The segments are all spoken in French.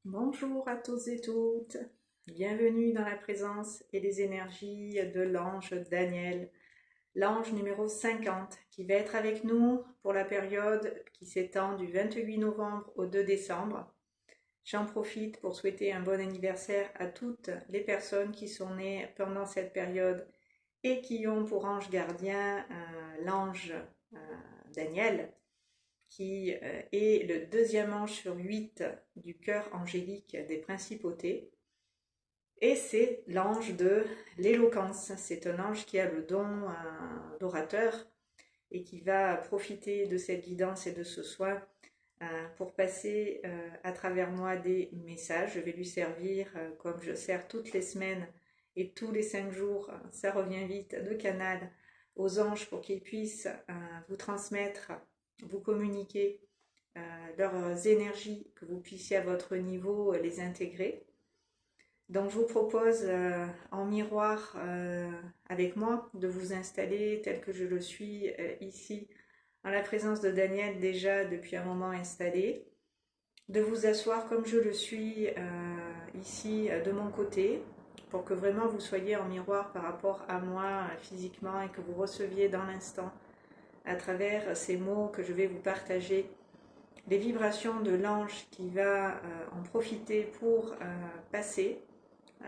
Bonjour à tous et toutes, bienvenue dans la présence et les énergies de l'ange Daniel, l'ange numéro 50 qui va être avec nous pour la période qui s'étend du 28 novembre au 2 décembre. J'en profite pour souhaiter un bon anniversaire à toutes les personnes qui sont nées pendant cette période et qui ont pour ange gardien l'ange euh, Daniel, qui est le deuxième ange sur 8 du cœur angélique des principautés. Et c'est l'ange de l'éloquence. C'est un ange qui a le don d'orateur et qui va profiter de cette guidance et de ce soin pour passer à travers moi des messages. Je vais lui servir comme je sers toutes les semaines et tous les 5 jours, ça revient vite, de canal aux anges pour qu'ils puissent vous transmettre, vous communiquer leurs énergies, que vous puissiez à votre niveau les intégrer. Donc je vous propose en miroir avec moi de vous installer tel que je le suis ici en la présence de Daniel déjà depuis un moment installé, de vous asseoir comme je le suis ici de mon côté pour que vraiment vous soyez en miroir par rapport à moi physiquement et que vous receviez dans l'instant à travers ces mots que je vais vous partager les vibrations de l'ange qui va en profiter pour passer, euh,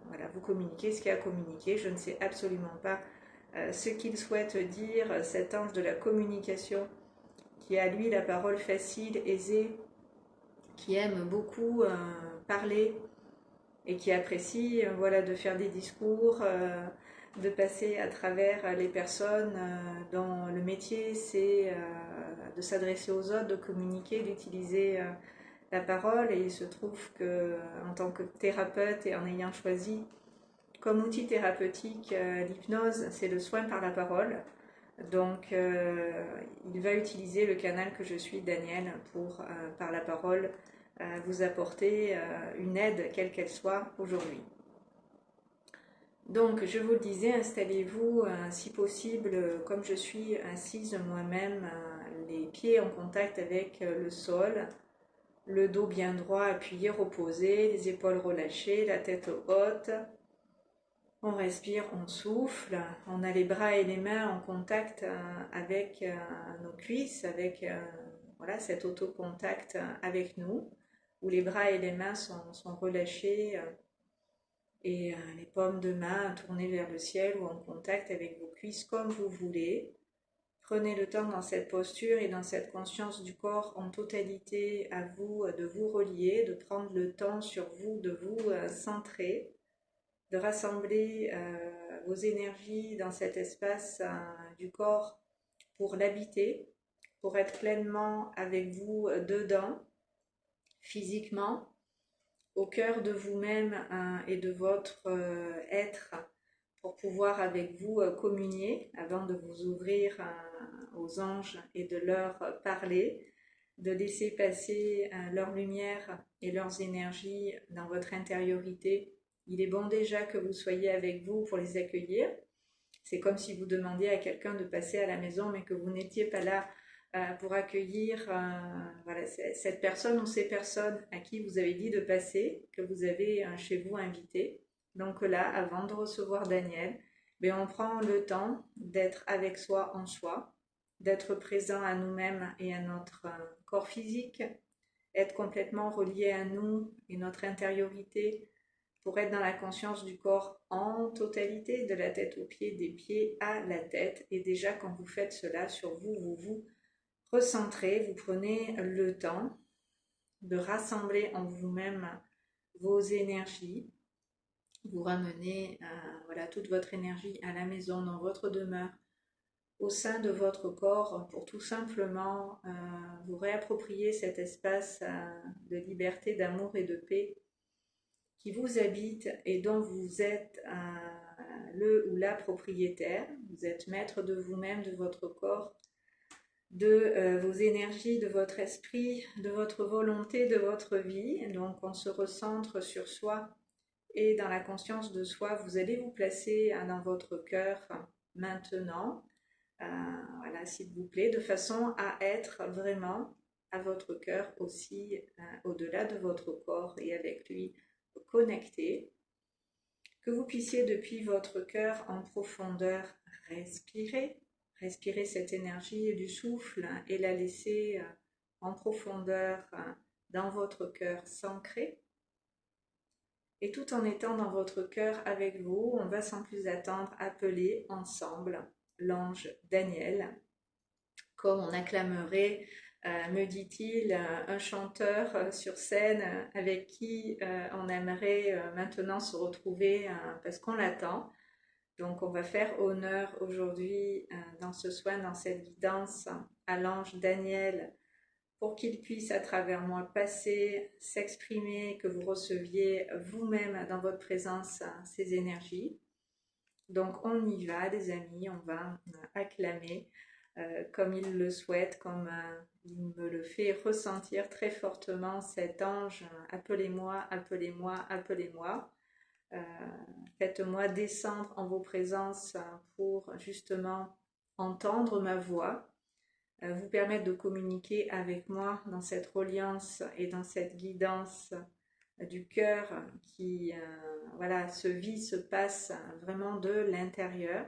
voilà, vous communiquer ce qu'il y a à communiquer. Je ne sais absolument pas ce qu'il souhaite dire, cet ange de la communication qui a lui la parole facile, aisée, qui aime beaucoup parler et qui apprécie voilà, de faire des discours, de passer à travers les personnes dont le métier c'est de s'adresser aux autres, de communiquer, d'utiliser la parole. Et il se trouve que en tant que thérapeute et en ayant choisi comme outil thérapeutique l'hypnose, c'est le soin par la parole. Donc il va utiliser le canal que je suis, Daniel, pour par la parole vous apporter une aide quelle qu'elle soit aujourd'hui. Donc, je vous le disais, installez-vous si possible, comme je suis assise moi-même, les pieds en contact avec le sol, le dos bien droit, appuyé, reposé, les épaules relâchées, la tête haute. On respire, on souffle, on a les bras et les mains en contact avec nos cuisses, avec voilà, cet autocontact avec nous, où les bras et les mains sont relâchés et les paumes de main tournées vers le ciel ou en contact avec vos cuisses comme vous voulez. Prenez le temps dans cette posture et dans cette conscience du corps en totalité à vous de vous relier, de prendre le temps sur vous, de vous centrer, de rassembler vos énergies dans cet espace du corps pour l'habiter, pour être pleinement avec vous dedans, physiquement, au cœur de vous-même et de votre être pour pouvoir avec vous communier avant de vous ouvrir aux anges et de leur parler, de laisser passer leur lumière et leurs énergies dans votre intériorité. Il est bon déjà que vous soyez avec vous pour les accueillir. C'est comme si vous demandiez à quelqu'un de passer à la maison mais que vous n'étiez pas là pour accueillir voilà, cette personne ou ces personnes à qui vous avez dit de passer, que vous avez chez vous invité. Donc là, avant de recevoir Daniel, ben on prend le temps d'être avec soi en soi, d'être présent à nous-mêmes et à notre corps physique, être complètement relié à nous et notre intériorité pour être dans la conscience du corps en totalité, de la tête aux pieds, des pieds à la tête. Et déjà, quand vous faites cela sur vous, vous vous recentrez, vous prenez le temps de rassembler en vous-même vos énergies, vous ramenez voilà, toute votre énergie à la maison, dans votre demeure, au sein de votre corps, pour tout simplement vous réapproprier cet espace de liberté, d'amour et de paix qui vous habite et dont vous êtes le ou la propriétaire. Vous êtes maître de vous-même, de votre corps, de vos énergies, de votre esprit, de votre volonté, de votre vie. Donc on se recentre sur soi et dans la conscience de soi, vous allez vous placer dans votre cœur maintenant, voilà, s'il vous plaît, de façon à être vraiment à votre cœur aussi, au-delà de votre corps et avec lui connecté. Que vous puissiez depuis votre cœur en profondeur respirer cette énergie du souffle et la laisser en profondeur dans votre cœur s'ancrer. Et tout en étant dans votre cœur avec vous, on va sans plus attendre appeler ensemble l'ange Daniel, comme on acclamerait, me dit-il, un chanteur sur scène avec qui on aimerait maintenant se retrouver parce qu'on l'attend. Donc on va faire honneur aujourd'hui dans ce soin, dans cette guidance à l'ange Daniel pour qu'il puisse à travers moi passer, s'exprimer, que vous receviez vous-même dans votre présence ces énergies. Donc on y va les amis, on va acclamer comme il le souhaite, comme il me le fait ressentir très fortement cet ange, appelez-moi, appelez-moi, appelez-moi. Faites-moi descendre en vos présences pour justement entendre ma voix, vous permettre de communiquer avec moi dans cette reliance et dans cette guidance du cœur qui voilà, se vit, se passe vraiment de l'intérieur.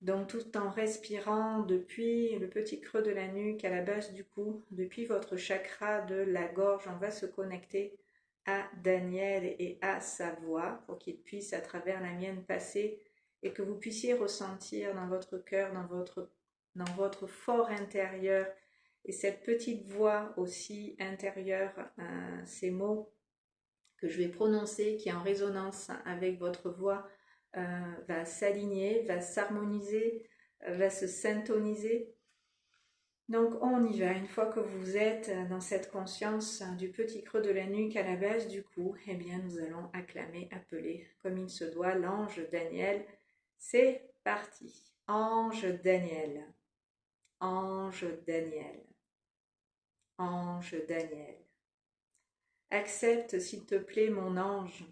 Donc tout en respirant depuis le petit creux de la nuque à la base du cou, depuis votre chakra de la gorge, on va se connecter à Daniel et à sa voix pour qu'il puisse à travers la mienne passer et que vous puissiez ressentir dans votre cœur, dans votre fort intérieur et cette petite voix aussi intérieure, ces mots que je vais prononcer qui est en résonance avec votre voix va s'aligner, va s'harmoniser, va se syntoniser. Donc on y va, une fois que vous êtes dans cette conscience du petit creux de la nuque à la base du cou, eh bien nous allons acclamer, appeler comme il se doit l'ange Daniel. C'est parti. Ange Daniel, ange Daniel, ange Daniel. Accepte s'il te plaît mon ange,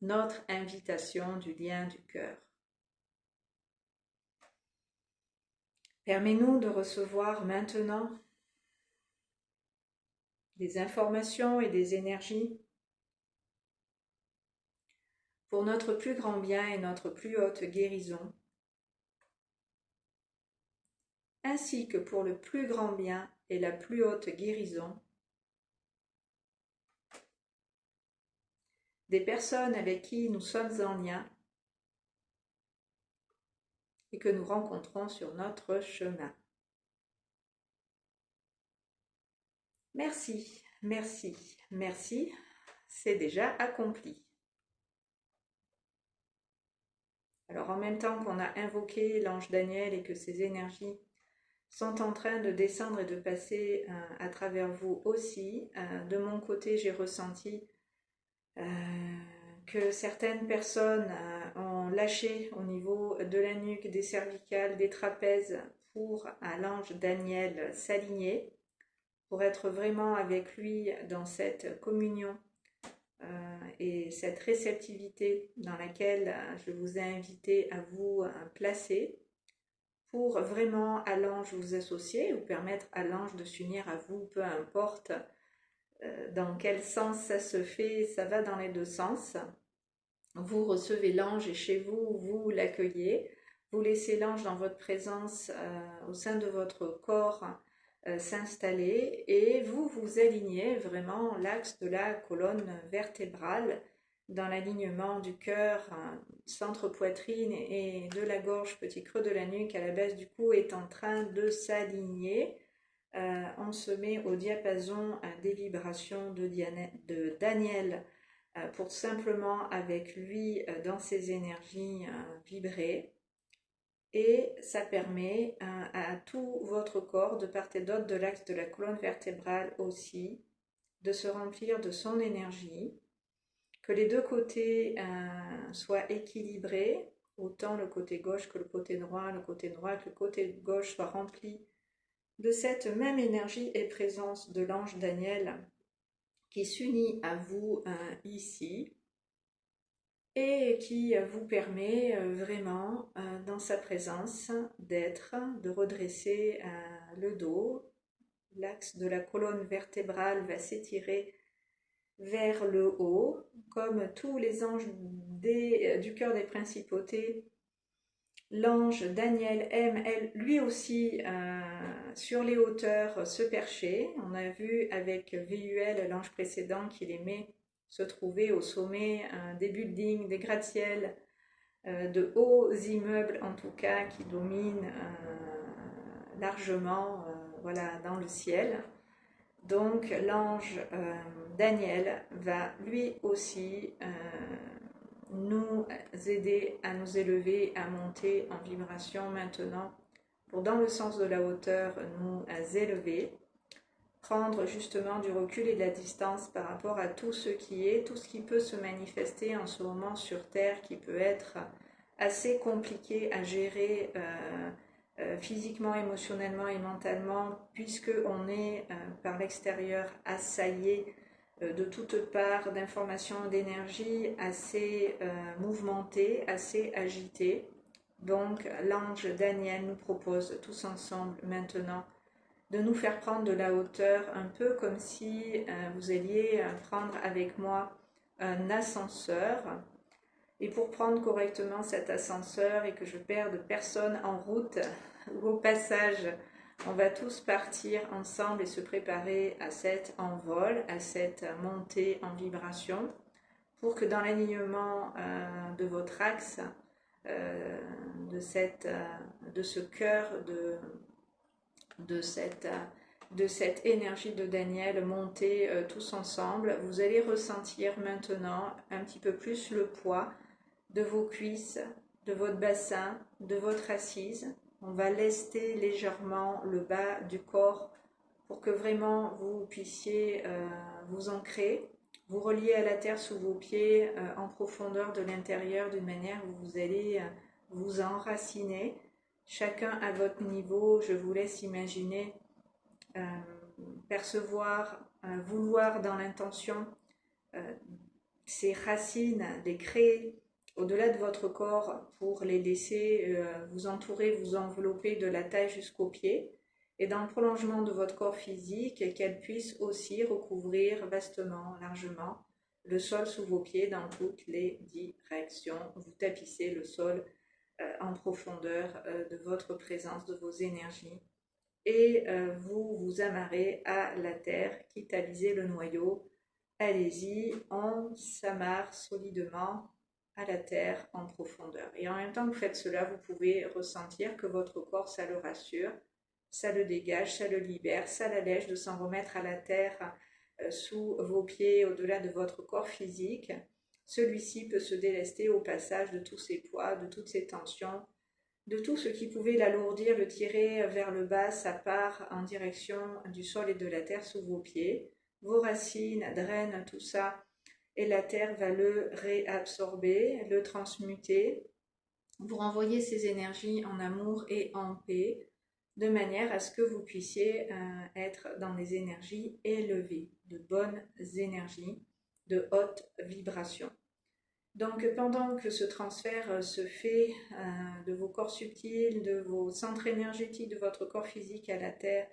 notre invitation du lien du cœur. Permets-nous de recevoir maintenant des informations et des énergies pour notre plus grand bien et notre plus haute guérison, ainsi que pour le plus grand bien et la plus haute guérison des personnes avec qui nous sommes en lien et que nous rencontrons sur notre chemin. Merci, merci, merci, c'est déjà accompli. Alors en même temps qu'on a invoqué l'ange Daniel et que ces énergies sont en train de descendre et de passer à travers vous aussi, de mon côté j'ai ressenti que certaines personnes ont lâché au niveau de la nuque, des cervicales, des trapèzes pour l'ange Daniel s'aligner, pour être vraiment avec lui dans cette communion et cette réceptivité dans laquelle je vous ai invité à vous placer pour vraiment à l'ange vous associer ou permettre à l'ange de s'unir à vous, peu importe dans quel sens ça se fait, ça va dans les deux sens. Vous recevez l'ange et chez vous, vous l'accueillez. Vous laissez l'ange dans votre présence au sein de votre corps s'installer et vous vous alignez vraiment l'axe de la colonne vertébrale dans l'alignement du cœur, centre poitrine et de la gorge, petit creux de la nuque à la base du cou est en train de s'aligner. On se met au diapason des vibrations de Daniel pour simplement avec lui dans ses énergies vibrer. Et ça permet à tout votre corps, de part et d'autre de l'axe de la colonne vertébrale aussi, de se remplir de son énergie, que les deux côtés soient équilibrés, autant le côté gauche que le côté droit que le côté gauche soit rempli de cette même énergie et présence de l'ange Daniel qui s'unit à vous ici et qui vous permet vraiment dans sa présence d'être, de redresser le dos, l'axe de la colonne vertébrale va s'étirer vers le haut, comme tous les anges du cœur des principautés. L'ange Daniel aime, lui aussi, sur les hauteurs se percher. On a vu avec VUL, l'ange précédent, qu'il aimait se trouver au sommet des buildings, des gratte-ciels, de hauts immeubles en tout cas, qui dominent largement voilà, dans le ciel. Donc l'ange Daniel va lui aussi nous aider à nous élever, à monter en vibration maintenant, pour dans le sens de la hauteur nous élever, prendre justement du recul et de la distance par rapport à tout ce qui est, tout ce qui peut se manifester en ce moment sur Terre, qui peut être assez compliqué à gérer physiquement, émotionnellement et mentalement, puisque on est par l'extérieur assaillé de toutes parts d'informations, d'énergie assez mouvementée, assez agitée. Donc l'ange Daniel nous propose tous ensemble maintenant de nous faire prendre de la hauteur, un peu comme si vous alliez prendre avec moi un ascenseur. Et pour prendre correctement cet ascenseur et que je perde personne en route ou au passage, on va tous partir ensemble et se préparer à cet envol, à cette montée en vibration, pour que dans l'alignement de votre axe, de ce cœur, de cette énergie de Daniel monter tous ensemble, vous allez ressentir maintenant un petit peu plus le poids de vos cuisses, de votre bassin, de votre assise. On va lester légèrement le bas du corps pour que vraiment vous puissiez vous ancrer, vous relier à la terre sous vos pieds en profondeur de l'intérieur, d'une manière où vous allez vous enraciner. Chacun à votre niveau, je vous laisse imaginer, percevoir, vouloir dans l'intention ces racines, les créer au-delà de votre corps pour les laisser vous entourer, vous envelopper de la taille jusqu'aux pieds, et dans le prolongement de votre corps physique, qu'elles puissent aussi recouvrir vastement, largement, le sol sous vos pieds dans toutes les directions. Vous tapissez le sol en profondeur de votre présence, de vos énergies, et vous vous amarrez à la terre, quitte à liser le noyau. Allez-y, on s'amarre solidement à la terre en profondeur. Et en même temps que vous faites cela, vous pouvez ressentir que votre corps, ça le rassure, ça le dégage, ça le libère, ça l'allège de s'en remettre à la terre sous vos pieds, au-delà de votre corps physique. Celui-ci peut se délester au passage de tous ses poids, de toutes ses tensions, de tout ce qui pouvait l'alourdir, le tirer vers le bas, ça part en direction du sol et de la terre sous vos pieds. Vos racines drainent tout ça et la terre va le réabsorber, le transmuter, vous renvoyer ces énergies en amour et en paix, de manière à ce que vous puissiez être dans des énergies élevées, de bonnes énergies, de haute vibration. Donc pendant que ce transfert se fait de vos corps subtils, de vos centres énergétiques, de votre corps physique à la terre,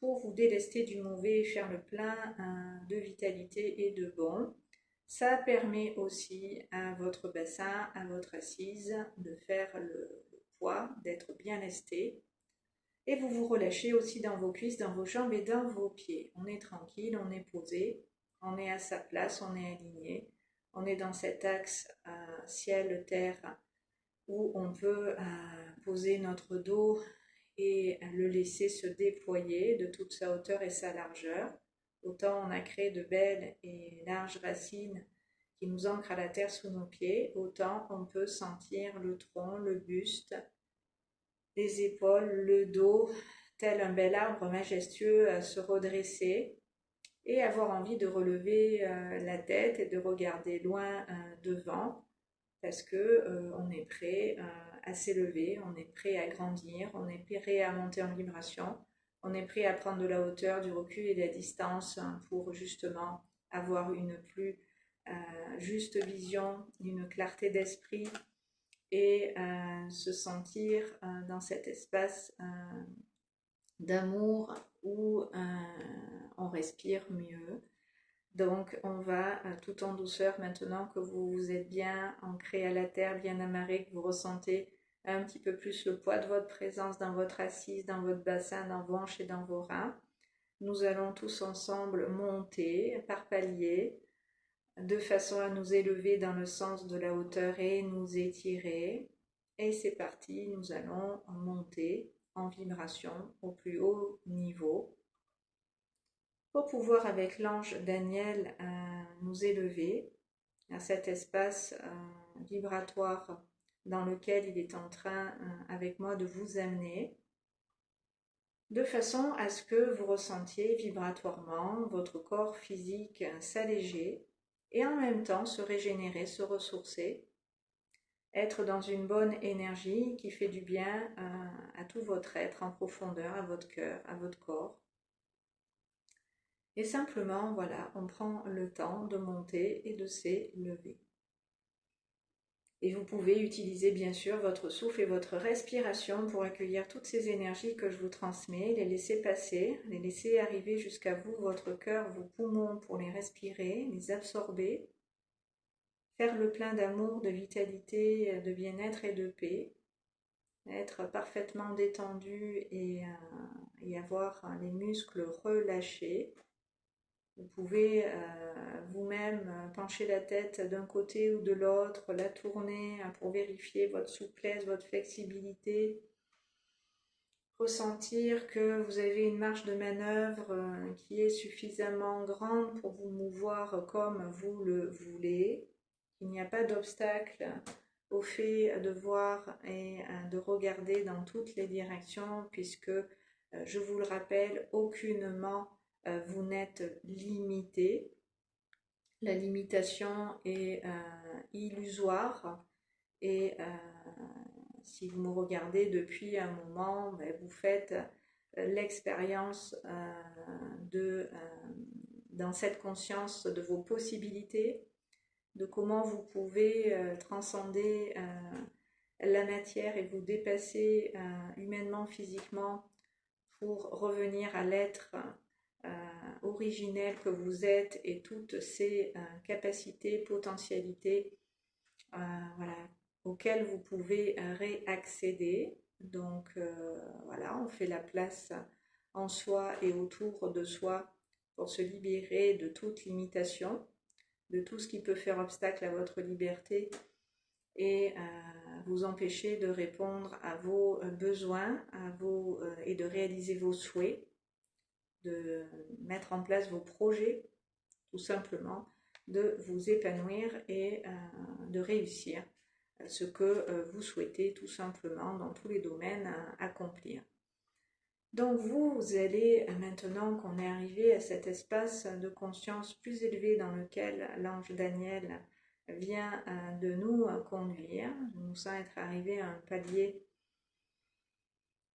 pour vous délester du mauvais et faire le plein de vitalité et de bon, ça permet aussi à votre bassin, à votre assise, de faire le poids, d'être bien lesté. Et vous vous relâchez aussi dans vos cuisses, dans vos jambes et dans vos pieds. On est tranquille, on est posé, on est à sa place, on est aligné. On est dans cet axe ciel-terre où on peut poser notre dos et le laisser se déployer de toute sa hauteur et sa largeur. Autant on a créé de belles et larges racines qui nous ancrent à la terre sous nos pieds, autant on peut sentir le tronc, le buste, les épaules, le dos, tel un bel arbre majestueux se redresser et avoir envie de relever la tête et de regarder loin devant, parce que on est prêt à s'élever, on est prêt à grandir, on est prêt à monter en vibration, on est prêt à prendre de la hauteur, du recul et de la distance pour justement avoir une plus juste vision, une clarté d'esprit et se sentir dans cet espace d'amour où on respire mieux. Donc on va tout en douceur, maintenant que vous vous êtes bien ancré à la terre, bien amarré, que vous ressentez un petit peu plus le poids de votre présence dans votre assise, dans votre bassin, dans vos hanches et dans vos reins. Nous allons tous ensemble monter par paliers, de façon à nous élever dans le sens de la hauteur et nous étirer. Et c'est parti, nous allons monter en vibration au plus haut niveau pour pouvoir avec l'ange Daniel nous élever à cet espace vibratoire dans lequel il est en train avec moi de vous amener, de façon à ce que vous ressentiez vibratoirement votre corps physique s'alléger et en même temps se régénérer, se ressourcer, être dans une bonne énergie qui fait du bien à tout votre être en profondeur, à votre cœur, à votre corps. Et simplement, voilà, on prend le temps de monter et de s'élever. Et vous pouvez utiliser bien sûr votre souffle et votre respiration pour accueillir toutes ces énergies que je vous transmets, les laisser passer, les laisser arriver jusqu'à vous, votre cœur, vos poumons pour les respirer, les absorber, faire le plein d'amour, de vitalité, de bien-être et de paix, être parfaitement détendu et avoir les muscles relâchés. Vous pouvez vous-même pencher la tête d'un côté ou de l'autre, la tourner pour vérifier votre souplesse, votre flexibilité. Ressentir que vous avez une marge de manœuvre qui est suffisamment grande pour vous mouvoir comme vous le voulez. Il n'y a pas d'obstacle au fait de voir et de regarder dans toutes les directions puisque, je vous le rappelle, aucunement vous n'êtes limité. La limitation est illusoire et si vous me regardez depuis un moment, vous faites l'expérience dans cette conscience de vos possibilités, de comment vous pouvez transcender la matière et vous dépasser humainement, physiquement pour revenir à l'être originel que vous êtes et toutes ces capacités, potentialités voilà, auxquelles vous pouvez réaccéder. Donc voilà, on fait la place en soi et autour de soi pour se libérer de toute limitation, de tout ce qui peut faire obstacle à votre liberté et vous empêcher de répondre à vos besoins et de réaliser vos souhaits, de mettre en place vos projets, tout simplement, de vous épanouir et de réussir ce que vous souhaitez tout simplement dans tous les domaines accomplir. Donc vous allez, maintenant qu'on est arrivé à cet espace de conscience plus élevé dans lequel l'ange Daniel vient de nous conduire, je nous sens être arrivé à un palier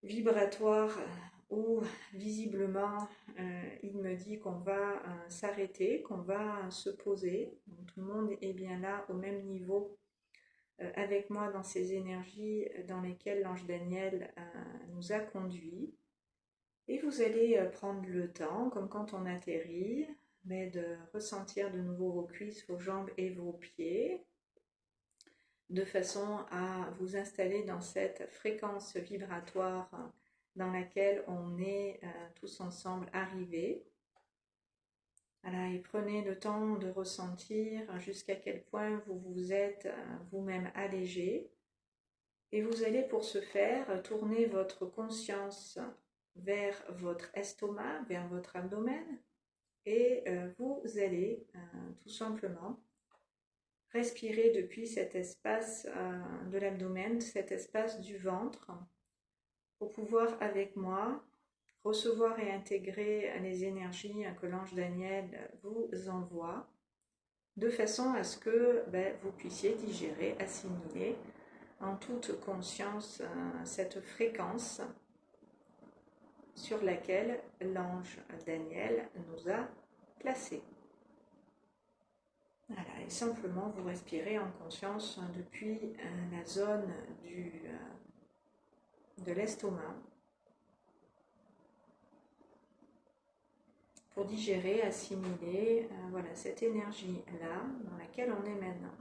vibratoire où visiblement il me dit qu'on va s'arrêter, qu'on va se poser. Donc, tout le monde est bien là au même niveau avec moi dans ces énergies dans lesquelles l'ange Daniel nous a conduits. Et vous allez prendre le temps, comme quand on atterrit, mais de ressentir de nouveau vos cuisses, vos jambes et vos pieds, de façon à vous installer dans cette fréquence vibratoire dans laquelle on est tous ensemble arrivés. Voilà, et prenez le temps de ressentir jusqu'à quel point vous vous êtes vous-même allégé. Et vous allez pour ce faire tourner votre conscience vers votre estomac, vers votre abdomen, et vous allez tout simplement respirer depuis cet espace de l'abdomen, cet espace du ventre, pour pouvoir avec moi recevoir et intégrer les énergies que l'ange Daniel vous envoie, de façon à ce que vous puissiez digérer, assimiler en toute conscience cette fréquence sur laquelle l'ange Daniel nous a placés. Voilà, et simplement vous respirez en conscience depuis la zone de l'estomac. pour digérer, assimiler voilà, cette énergie-là dans laquelle on est maintenant.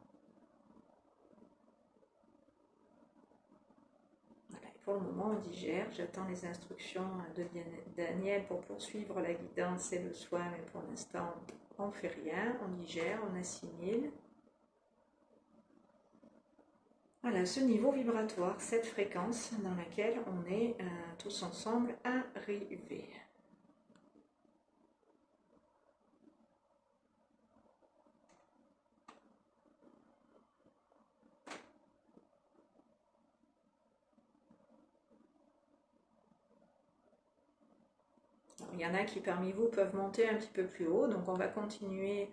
Voilà, et pour le moment, on digère. J'attends les instructions de Daniel pour poursuivre la guidance et le soin, mais pour l'instant, on ne fait rien. On digère, on assimile. Voilà, ce niveau vibratoire, cette fréquence dans laquelle on est tous ensemble arrivés. Il y en a qui parmi vous peuvent monter un petit peu plus haut, donc on va continuer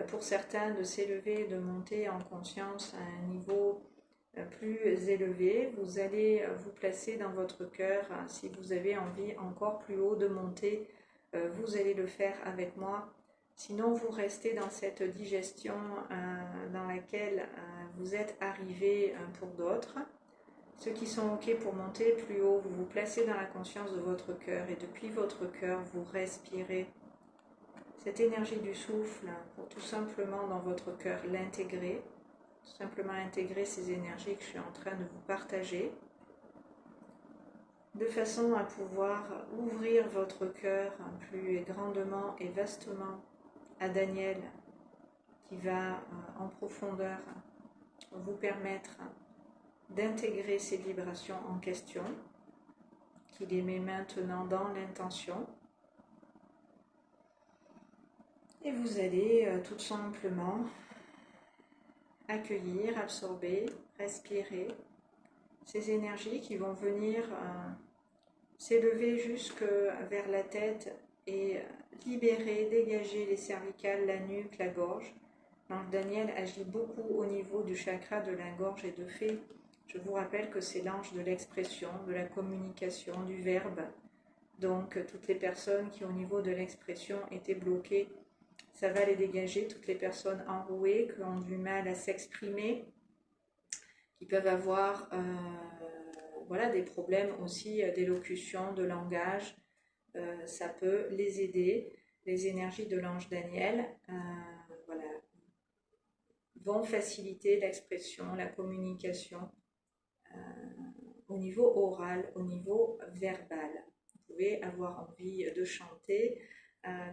pour certains de s'élever, de monter en conscience à un niveau plus élevé. Vous allez vous placer dans votre cœur. Si vous avez envie encore plus haut de monter, vous allez le faire avec moi. Sinon, vous restez dans cette digestion dans laquelle vous êtes arrivé pour d'autres. Ceux qui sont OK pour monter plus haut, vous vous placez dans la conscience de votre cœur et depuis votre cœur, vous respirez cette énergie du souffle pour tout simplement dans votre cœur l'intégrer. Tout simplement intégrer ces énergies que je suis en train de vous partager, de façon à pouvoir ouvrir votre cœur plus grandement et vastement à Daniel, qui va en profondeur vous permettre d'intégrer ces vibrations en question, qu'il les met maintenant dans l'intention. Et vous allez tout simplement accueillir, absorber, respirer ces énergies qui vont venir s'élever jusque vers la tête et libérer, dégager les cervicales, la nuque, la gorge. L'ange Daniel agit beaucoup au niveau du chakra de la gorge et de fait, je vous rappelle que c'est l'ange de l'expression, de la communication, du verbe. Donc toutes les personnes qui au niveau de l'expression étaient bloquées, ça va les dégager. Toutes les personnes enrouées qui ont du mal à s'exprimer, qui peuvent avoir voilà, des problèmes aussi d'élocution, de langage, ça peut les aider. Les énergies de l'ange Daniel voilà, vont faciliter l'expression, la communication au niveau oral, au niveau verbal. Vous pouvez avoir envie de chanter,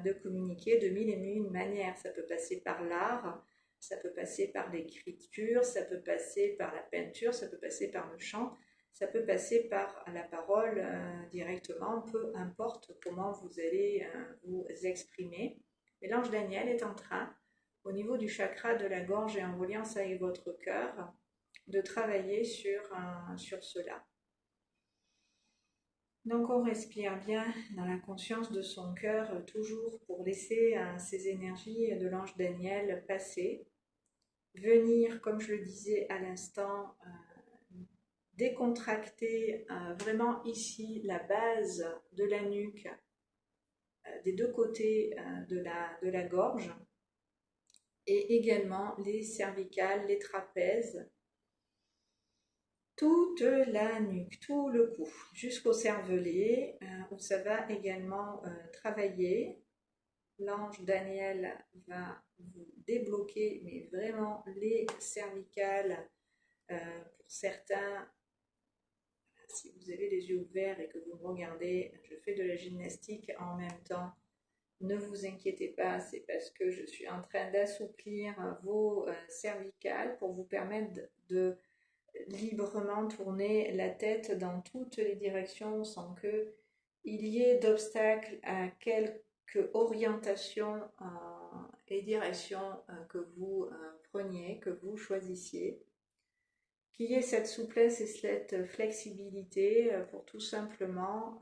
de communiquer de mille et une manières. Ça peut passer par l'art, ça peut passer par l'écriture, ça peut passer par la peinture, ça peut passer par le chant, ça peut passer par la parole directement, peu importe comment vous allez vous exprimer. Mais l'ange Daniel est en train, au niveau du chakra de la gorge et en reliance avec votre cœur, de travailler sur cela. Donc on respire bien dans la conscience de son cœur, toujours pour laisser ces énergies de l'ange Daniel passer, venir, comme je le disais à l'instant, décontracter vraiment ici la base de la nuque, des deux côtés de la gorge, et également les cervicales, les trapèzes, toute la nuque, tout le cou, jusqu'au cervelet, où ça va également travailler. L'ange Daniel va vous débloquer, mais vraiment les cervicales. Pour certains, si vous avez les yeux ouverts et que vous me regardez, je fais de la gymnastique en même temps. Ne vous inquiétez pas, c'est parce que je suis en train d'assouplir vos cervicales pour vous permettre de librement tourner la tête dans toutes les directions sans qu'il y ait d'obstacle à quelque orientation et direction que vous preniez, que vous choisissiez. Qu'il y ait cette souplesse et cette flexibilité pour tout simplement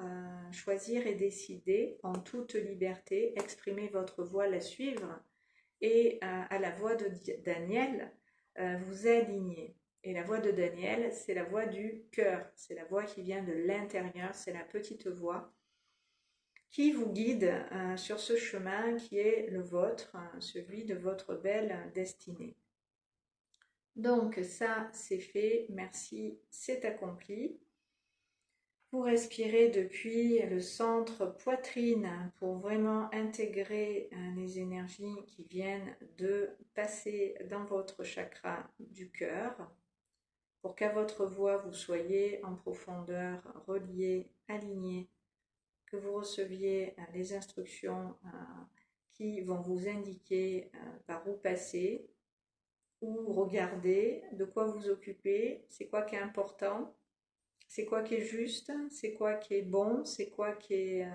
choisir et décider en toute liberté, exprimer votre voix, la suivre et à la voix de Daniel, vous aligner. Et la voix de Daniel, c'est la voix du cœur, c'est la voix qui vient de l'intérieur, c'est la petite voix qui vous guide sur ce chemin qui est le vôtre, celui de votre belle destinée. Donc ça, c'est fait, merci, c'est accompli. Vous respirez depuis le centre poitrine pour vraiment intégrer les énergies qui viennent de passer dans votre chakra du cœur, pour qu'à votre voix vous soyez en profondeur relié, aligné, que vous receviez les instructions qui vont vous indiquer par où passer, où regarder, de quoi vous occuper, c'est quoi qui est important, c'est quoi qui est juste, c'est quoi qui est bon, c'est quoi qui est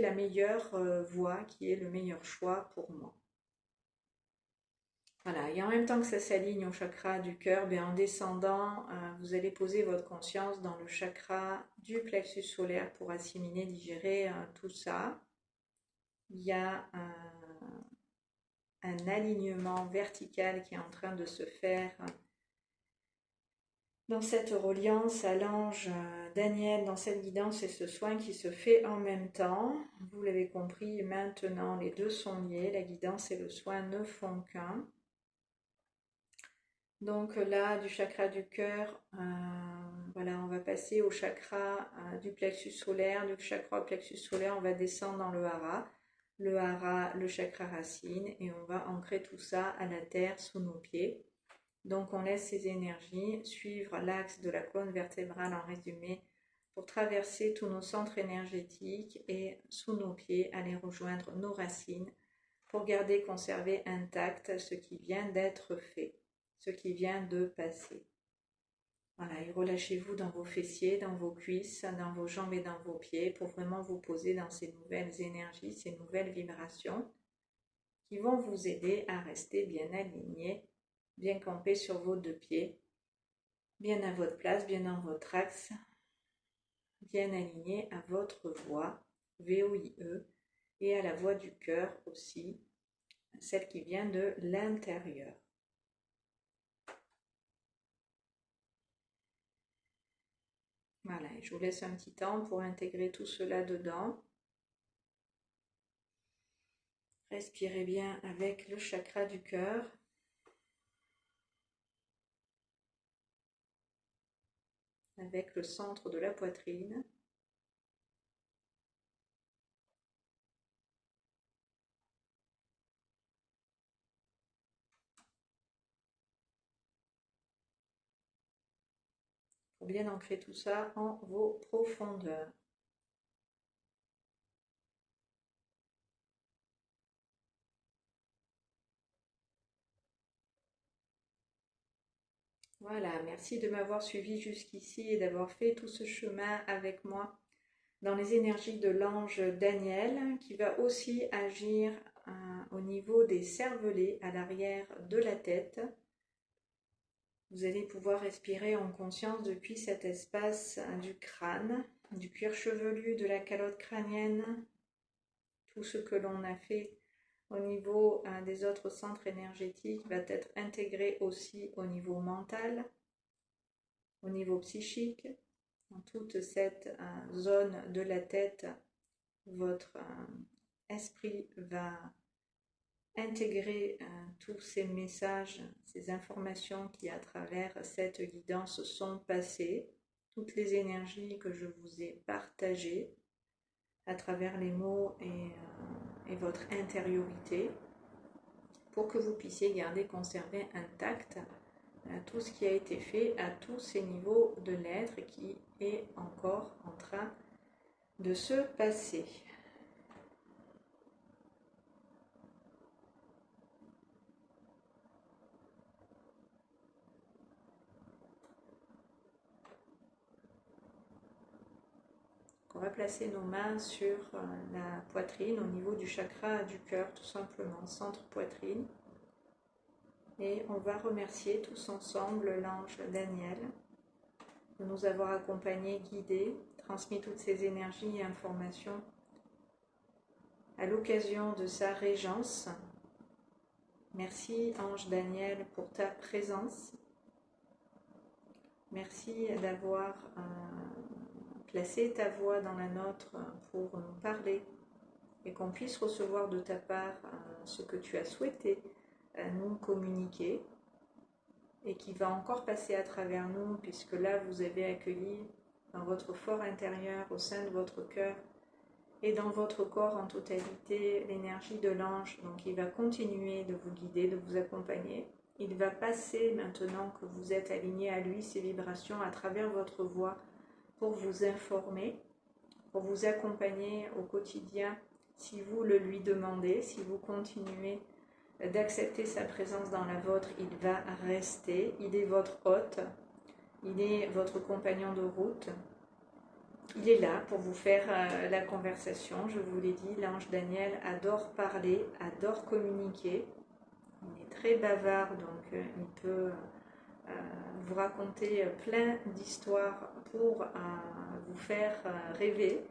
la meilleure voie, qui est le meilleur choix pour moi. Voilà, et en même temps que ça s'aligne au chakra du cœur, en descendant, vous allez poser votre conscience dans le chakra du plexus solaire pour assimiler, digérer tout ça. Il y a un alignement vertical qui est en train de se faire dans cette reliance à l'ange Daniel, dans cette guidance et ce soin qui se fait en même temps. Vous l'avez compris, maintenant les deux sont liés, la guidance et le soin ne font qu'un. Donc là, du chakra du cœur, voilà, on va passer au chakra du plexus solaire. Du chakra plexus solaire, on va descendre dans le hara. Le hara, le chakra racine, et on va ancrer tout ça à la terre sous nos pieds. Donc on laisse ces énergies suivre l'axe de la colonne vertébrale en résumé pour traverser tous nos centres énergétiques et sous nos pieds aller rejoindre nos racines pour garder, conserver intact ce qui vient d'être fait, ce qui vient de passer. Voilà, et relâchez-vous dans vos fessiers, dans vos cuisses, dans vos jambes et dans vos pieds pour vraiment vous poser dans ces nouvelles énergies, ces nouvelles vibrations qui vont vous aider à rester bien alignés, bien campés sur vos deux pieds, bien à votre place, bien dans votre axe, bien alignés à votre voix, VOIE, et à la voix du cœur aussi, celle qui vient de l'intérieur. Voilà, et je vous laisse un petit temps pour intégrer tout cela dedans. Respirez bien avec le chakra du cœur. Avec le centre de la poitrine. Pour bien ancrer tout ça en vos profondeurs. Voilà, merci de m'avoir suivi jusqu'ici et d'avoir fait tout ce chemin avec moi dans les énergies de l'ange Daniel qui va aussi agir au niveau des cervelets à l'arrière de la tête. Vous allez pouvoir respirer en conscience depuis cet espace du crâne, du cuir chevelu, de la calotte crânienne, tout ce que l'on a fait au niveau des autres centres énergétiques va être intégré aussi au niveau mental, au niveau psychique, dans toute cette zone de la tête, votre esprit va intégrer tous ces messages, ces informations qui à travers cette guidance sont passées, toutes les énergies que je vous ai partagées à travers les mots et votre intériorité pour que vous puissiez garder, conserver intact tout ce qui a été fait à tous ces niveaux de l'être qui est encore en train de se passer. On va placer nos mains sur la poitrine au niveau du chakra du cœur, tout simplement, centre poitrine. Et on va remercier tous ensemble l'ange Daniel de nous avoir accompagnés, guidés, transmis toutes ces énergies et informations à l'occasion de sa régence. Merci ange Daniel pour ta présence. Merci d'avoir placé ta voix dans la nôtre pour nous parler et qu'on puisse recevoir de ta part ce que tu as souhaité nous communiquer. et qui va encore passer à travers nous, puisque là vous avez accueilli dans votre fort intérieur, au sein de votre cœur et dans votre corps en totalité l'énergie de l'ange. Donc il va continuer de vous guider, de vous accompagner. Il va passer, maintenant que vous êtes aligné à lui, ces vibrations à travers votre voix pour vous informer, pour vous accompagner au quotidien si vous le lui demandez, si vous continuez d'accepter sa présence dans la vôtre, il va rester. Il est votre hôte, il est votre compagnon de route. Il est là pour vous faire la conversation. Je vous l'ai dit, l'ange Daniel adore parler, adore communiquer. Il est très bavard, donc il peut vous raconter plein d'histoires pour vous faire rêver,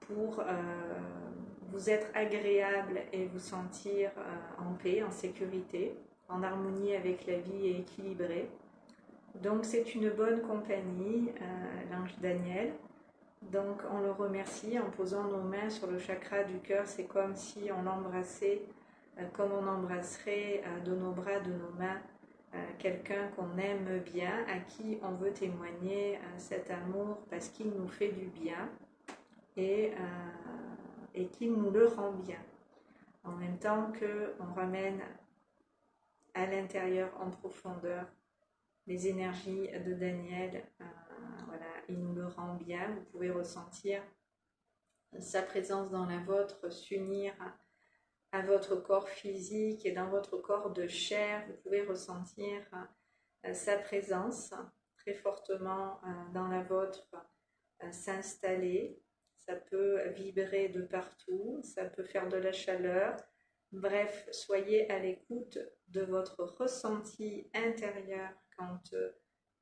pour vous être agréable et vous sentir en paix, en sécurité, en harmonie avec la vie et équilibré. Donc c'est une bonne compagnie, l'ange Daniel. Donc on le remercie en posant nos mains sur le chakra du cœur. C'est comme si on l'embrassait, comme on embrasserait de nos bras, de nos mains, quelqu'un qu'on aime bien, à qui on veut témoigner cet amour parce qu'il nous fait du bien et qu'il nous le rend bien. En même temps qu'on ramène à l'intérieur, en profondeur, les énergies de Daniel, voilà, il nous le rend bien. Vous pouvez ressentir sa présence dans la vôtre, s'unir à votre corps physique et dans votre corps de chair. Vous pouvez ressentir sa présence très fortement dans la vôtre s'installer. Ça peut vibrer de partout, ça peut faire de la chaleur. Bref, soyez à l'écoute de votre ressenti intérieur quand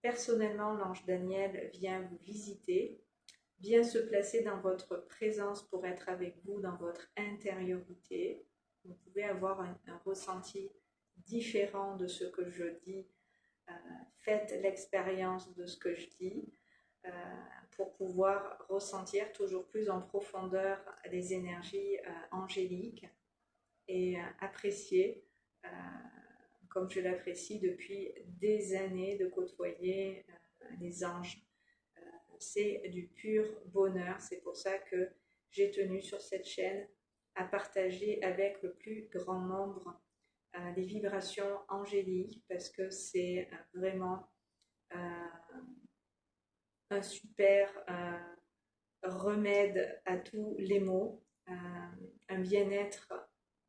personnellement l'ange Daniel vient vous visiter, vient se placer dans votre présence pour être avec vous dans votre intériorité. Vous pouvez avoir un ressenti différent de ce que je dis. Faites l'expérience de ce que je dis pour pouvoir ressentir toujours plus en profondeur les énergies angéliques et apprécier, comme je l'apprécie depuis des années, de côtoyer les anges. C'est du pur bonheur. C'est pour ça que j'ai tenu sur cette chaîne à partager avec le plus grand nombre les vibrations angéliques, parce que c'est vraiment un super remède à tous les maux, un bien-être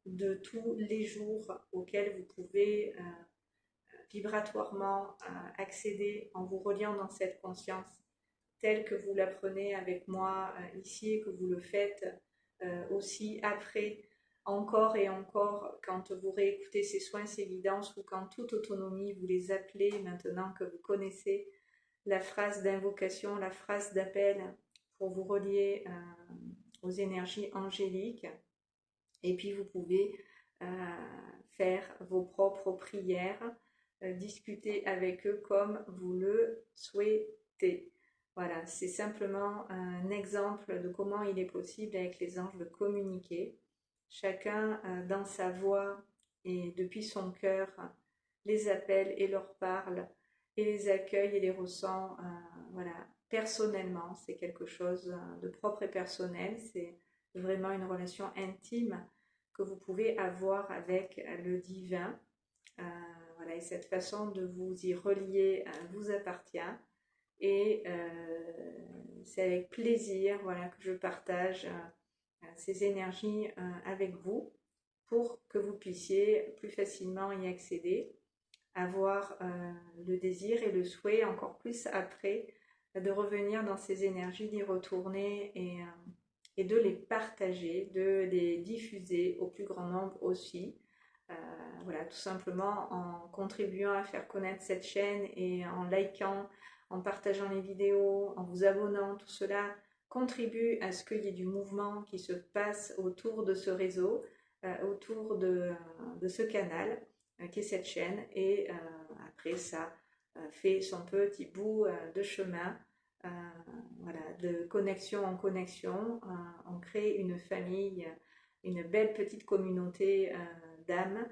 de tous les jours auquel vous pouvez vibratoirement accéder en vous reliant dans cette conscience telle que vous l'apprenez avec moi ici et que vous le faites aussi après, encore et encore, quand vous réécoutez ces soins, ces guidances, ou quand toute autonomie vous les appelez maintenant que vous connaissez la phrase d'invocation, la phrase d'appel pour vous relier aux énergies angéliques. Et puis vous pouvez faire vos propres prières, discuter avec eux comme vous le souhaitez. Voilà, c'est simplement un exemple de comment il est possible avec les anges de communiquer. Chacun dans sa voix et depuis son cœur les appelle et leur parle et les accueille et les ressent voilà, personnellement. C'est quelque chose de propre et personnel. C'est vraiment une relation intime que vous pouvez avoir avec le divin. Voilà, et cette façon de vous y relier vous appartient. Et c'est avec plaisir, voilà, que je partage ces énergies avec vous pour que vous puissiez plus facilement y accéder, avoir le désir et le souhait encore plus après de revenir dans ces énergies, d'y retourner et de les partager, de les diffuser au plus grand nombre aussi. Voilà, tout simplement en contribuant à faire connaître cette chaîne et en likant, en partageant les vidéos, en vous abonnant. Tout cela contribue à ce qu'il y ait du mouvement qui se passe autour de ce réseau, autour de ce canal qui est cette chaîne. Et après, ça fait son petit bout de chemin. Voilà, de connexion en connexion, on crée une famille, une belle petite communauté d'âmes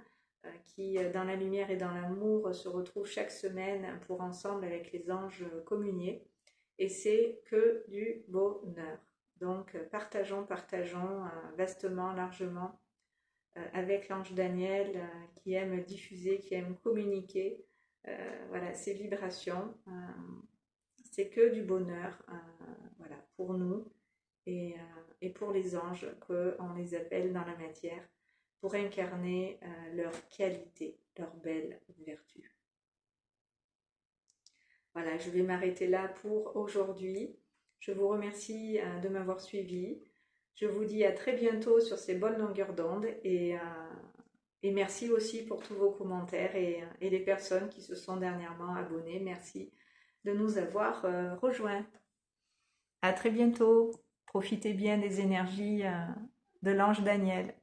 qui, dans la lumière et dans l'amour, se retrouvent chaque semaine pour ensemble avec les anges communier. Et c'est que du bonheur. Donc partageons vastement, largement avec l'ange Daniel qui aime diffuser, qui aime communiquer. Voilà, ces vibrations, c'est que du bonheur, voilà, pour nous et pour les anges, qu'on les appelle dans la matière, pour incarner leur qualité, leur belle vertu. Voilà, je vais m'arrêter là pour aujourd'hui. Je vous remercie de m'avoir suivi. Je vous dis à très bientôt sur ces bonnes longueurs d'onde et merci aussi pour tous vos commentaires et les personnes qui se sont dernièrement abonnées. Merci de nous avoir rejoints. À très bientôt. Profitez bien des énergies de l'ange Daniel.